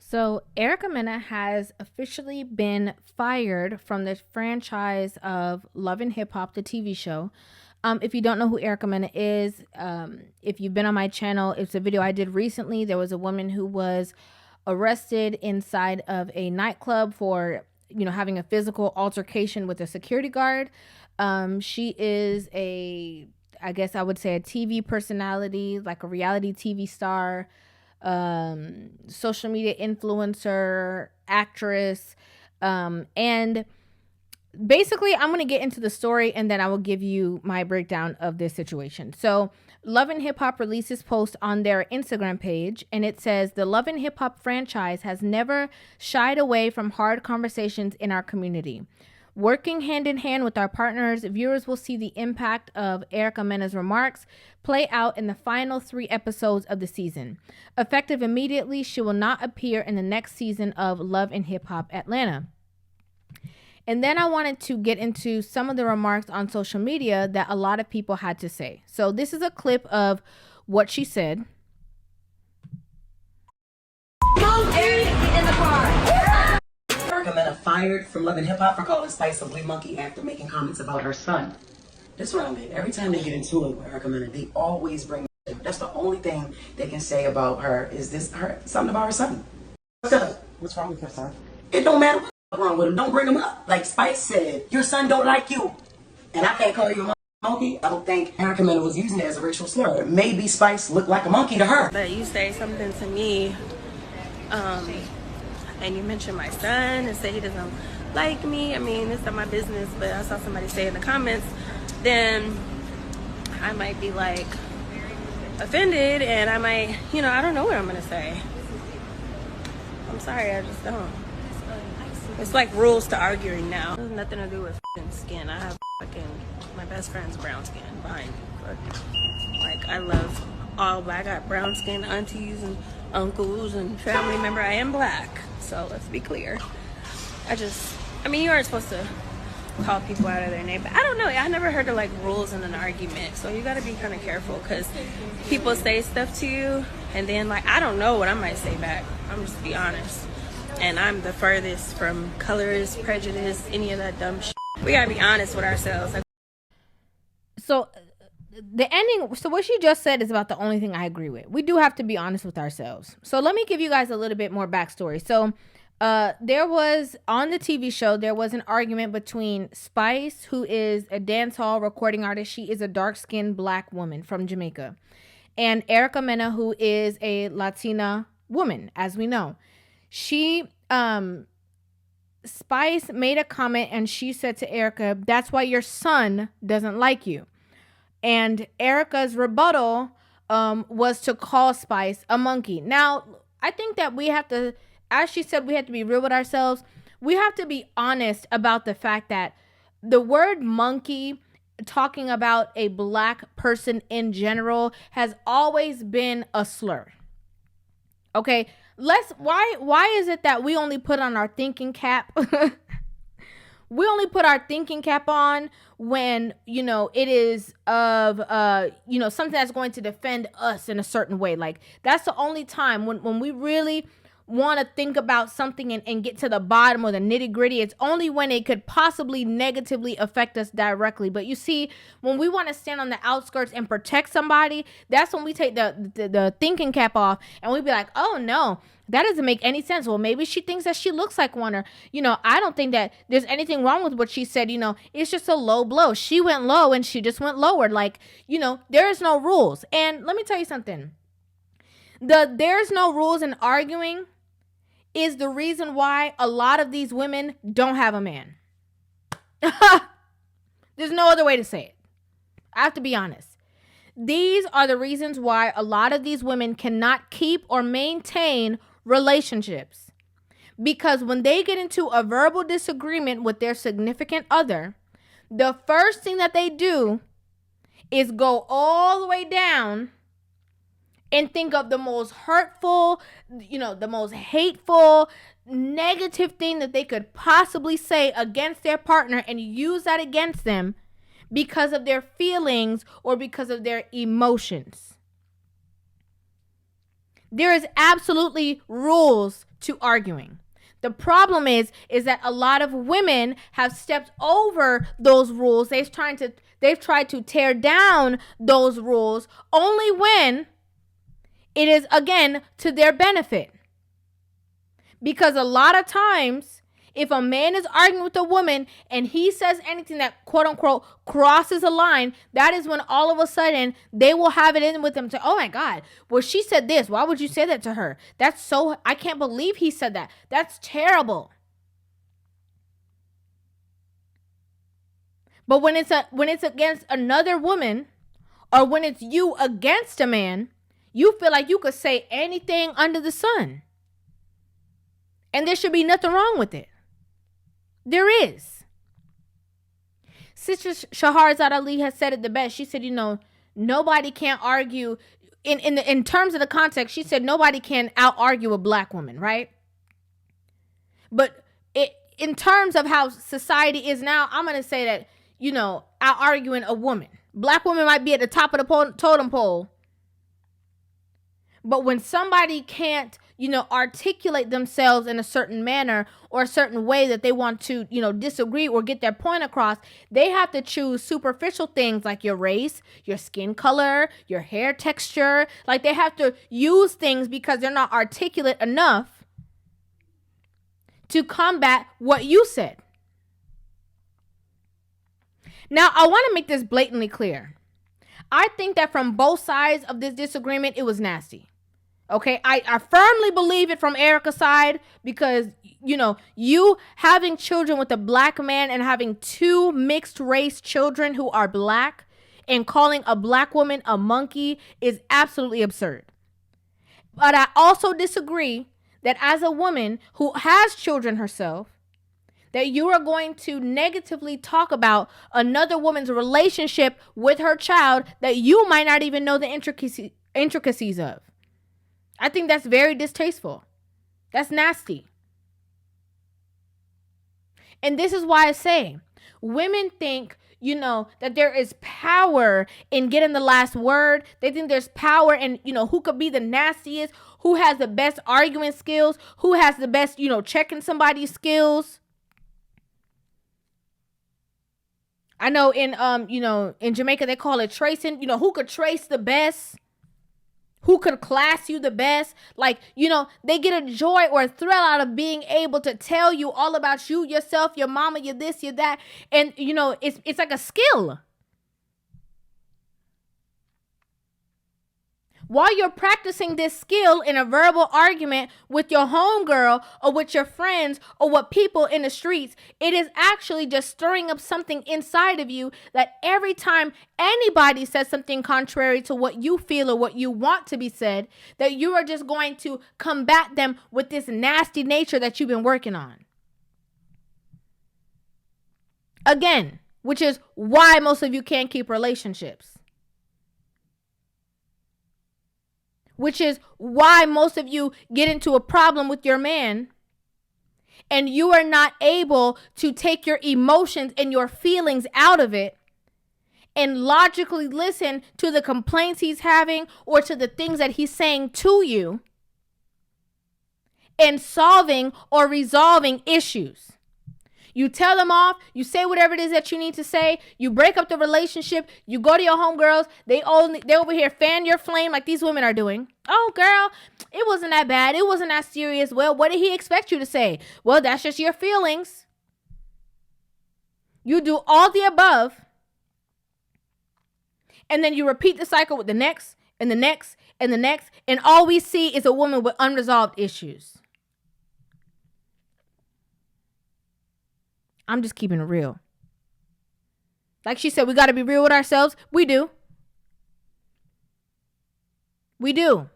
So, Erica Mena has officially been fired from the franchise of Love and Hip Hop, the TV show. If you don't know who Erica Mena is, if you've been on my channel, it's a video I did recently. There was a woman who was arrested inside of a nightclub for, having a physical altercation with a security guard. She is I guess I would say a TV personality, like a reality TV star, social media influencer, actress, and basically I'm going to get into the story and then I will give you my breakdown of this situation. So Love and Hip Hop released this post on their Instagram page, and it says the Love and Hip Hop franchise has never shied away from hard conversations in our community. Working hand in hand with our partners, viewers will see the impact of Erica Mena's remarks play out in the final 3 episodes of the season. Effective immediately, she will not appear in the next season of Love and Hip Hop Atlanta. And then I wanted to get into some of the remarks on social media that a lot of people had to say. So this is a clip of what she said. Go, Eric, in the car. Erica Mena fired from Love and Hip Hop for calling Spice a blue monkey after making comments about her son. This round, every time they get into it with Erica Mena, they always bring. That's the only thing they can say about her is something about her son. What's wrong with her son? It don't matter what's wrong with him. Don't bring him up. Like Spice said, your son don't like you, and I can't call you a monkey. I don't think Erica Mena was using it as a racial slur. Maybe Spice looked like a monkey to her. But you say something to me, and you mention my son and say he doesn't like me. I mean, it's not my business, but I saw somebody say in the comments, then I might be like offended, and I might, I don't know what I'm gonna say. I'm sorry, I just don't. It's like rules to arguing now. It has nothing to do with skin. I have my best friend's brown skin behind me. But like, I love all black. I got brown skin aunties and uncles and family member. I am black, so let's be clear. You aren't supposed to call people out of their name, but I don't know. I never heard of like rules in an argument, so you got to be kind of careful because people say stuff to you, and then like I don't know what I might say back. I'm just be honest, and I'm the furthest from colorist, prejudice, any of that dumb shit. We gotta be honest with ourselves. So the ending, so what she just said is about the only thing I agree with. We do have to be honest with ourselves. So let me give you guys a little bit more backstory. So there was, on the TV show, there was an argument between Spice, who is a dancehall recording artist. She is a dark-skinned black woman from Jamaica. And Erica Mena, who is a Latina woman, as we know. Spice made a comment and she said to Erica, that's why your son doesn't like you. And Erica's rebuttal was to call Spice a monkey. Now, I think that we have to, as she said, we have to be real with ourselves. We have to be honest about the fact that the word monkey, talking about a black person in general, has always been a slur. Okay, why is it that we only put on our thinking cap? We only put our thinking cap on when, it is of, something that's going to defend us in a certain way. Like, that's the only time when we really want to think about something and get to the bottom or the nitty gritty. It's only when it could possibly negatively affect us directly. But you see, when we want to stand on the outskirts and protect somebody, that's when we take the thinking cap off and we be like, oh no, that doesn't make any sense. Well, maybe she thinks that she looks like one, or, I don't think that there's anything wrong with what she said. It's just a low blow. She went low and she just went lower. Like, there's no rules. And let me tell you something. There's no rules in arguing is the reason why a lot of these women don't have a man. There's no other way to say it. I have to be honest. These are the reasons why a lot of these women cannot keep or maintain relationships. Because when they get into a verbal disagreement with their significant other, the first thing that they do is go all the way down and think of the most hurtful, the most hateful, negative thing that they could possibly say against their partner and use that against them because of their feelings or because of their emotions. There is absolutely rules to arguing. The problem is that a lot of women have stepped over those rules. They've tried to tear down those rules only when it is, again, to their benefit. Because a lot of times, if a man is arguing with a woman and he says anything that quote unquote crosses a line, that is when all of a sudden they will have it in with them to, oh my God, well, she said this. Why would you say that to her? I can't believe he said that. That's terrible. But when it's against another woman, or when it's you against a man, you feel like you could say anything under the sun. And there should be nothing wrong with it. There is. Sister Shahrazad Ali has said it the best. She said, nobody can argue in terms of the context. She said nobody can out argue a black woman, right? But in terms of how society is now, I'm going to say that, out arguing a woman. Black women might be at the top of the totem pole. But when somebody can't, articulate themselves in a certain manner or a certain way that they want to, disagree or get their point across, they have to choose superficial things like your race, your skin color, your hair texture. Like, they have to use things because they're not articulate enough to combat what you said. Now, I want to make this blatantly clear. I think that from both sides of this disagreement, it was nasty. Okay, I firmly believe it from Erica's side because, you having children with a black man and having two mixed race children who are black and calling a black woman a monkey is absolutely absurd. But I also disagree that as a woman who has children herself, that you are going to negatively talk about another woman's relationship with her child that you might not even know the intricacies of. I think that's very distasteful. That's nasty. And this is why I say, women think, that there is power in getting the last word. They think there's power in, who could be the nastiest, who has the best argument skills, who has the best, checking somebody's skills. I know in Jamaica, they call it tracing, who could trace the best. Who could class you the best? Like, they get a joy or a thrill out of being able to tell you all about you, yourself, your mama, your this, your that. And, it's like a skill. While you're practicing this skill in a verbal argument with your homegirl or with your friends or with people in the streets, it is actually just stirring up something inside of you that every time anybody says something contrary to what you feel or what you want to be said, that you are just going to combat them with this nasty nature that you've been working on. Again, which is why most of you can't keep relationships. Which is why most of you get into a problem with your man and you are not able to take your emotions and your feelings out of it and logically listen to the complaints he's having or to the things that he's saying to you and solving or resolving issues. You tell them off, you say whatever it is that you need to say, you break up the relationship, you go to your homegirls, they over here fan your flame like these women are doing. Oh, girl, it wasn't that bad. It wasn't that serious. Well, what did he expect you to say? Well, that's just your feelings. You do all the above, and then you repeat the cycle with the next, and the next, and the next, and all we see is a woman with unresolved issues. I'm just keeping it real. Like she said, we got to be real with ourselves. We do. We do.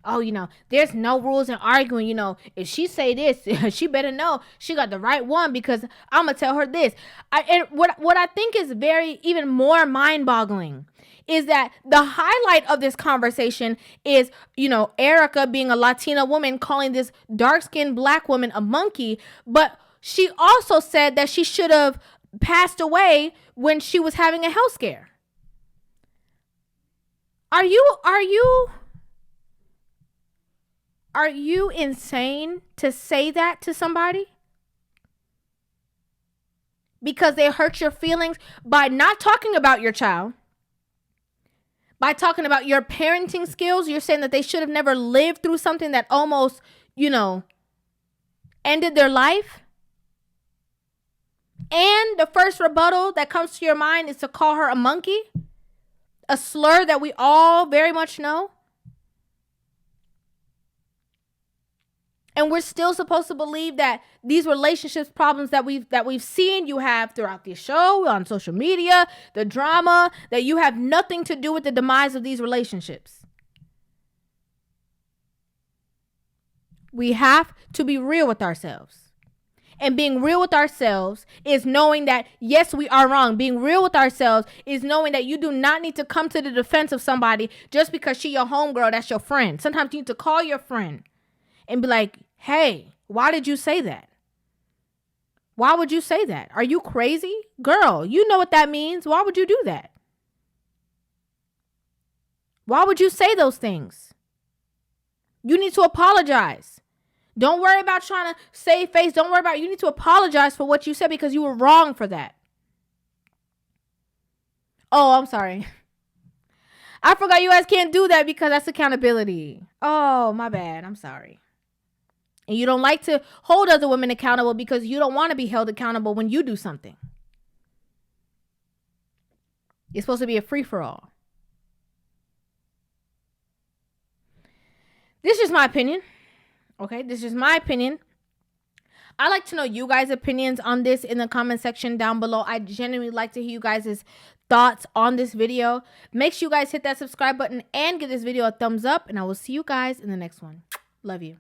Oh, there's no rules in arguing. If she say this, she better know she got the right one because I'm going to tell her this. And what I think is very, even more mind-boggling is that the highlight of this conversation is, Erica being a Latina woman calling this dark-skinned black woman a monkey. But she also said that she should have passed away when she was having a health scare. Are you insane to say that to somebody? Because they hurt your feelings by not talking about your child. By talking about your parenting skills, you're saying that they should have never lived through something that almost, ended their life. And the first rebuttal that comes to your mind is to call her a monkey, a slur that we all very much know. And we're still supposed to believe that these relationships problems that we've seen you have throughout the show, on social media, the drama, that you have nothing to do with the demise of these relationships. We have to be real with ourselves. And being real with ourselves is knowing that, yes, we are wrong. Being real with ourselves is knowing that you do not need to come to the defense of somebody just because she your homegirl, that's your friend. Sometimes you need to call your friend and be like, hey, why did you say that? Why would you say that? Are you crazy? Girl, you know what that means. Why would you do that? Why would you say those things? You need to apologize. Don't worry about trying to save face. Don't worry about it. You need to apologize for what you said because you were wrong for that. Oh, I'm sorry. I forgot you guys can't do that because that's accountability. Oh, my bad. I'm sorry. And you don't like to hold other women accountable because you don't want to be held accountable when you do something. It's supposed to be a free-for-all. This is my opinion. Okay, this is my opinion. I'd like to know you guys' opinions on this in the comment section down below. I genuinely like to hear you guys' thoughts on this video. Make sure you guys hit that subscribe button and give this video a thumbs up. And I will see you guys in the next one. Love you.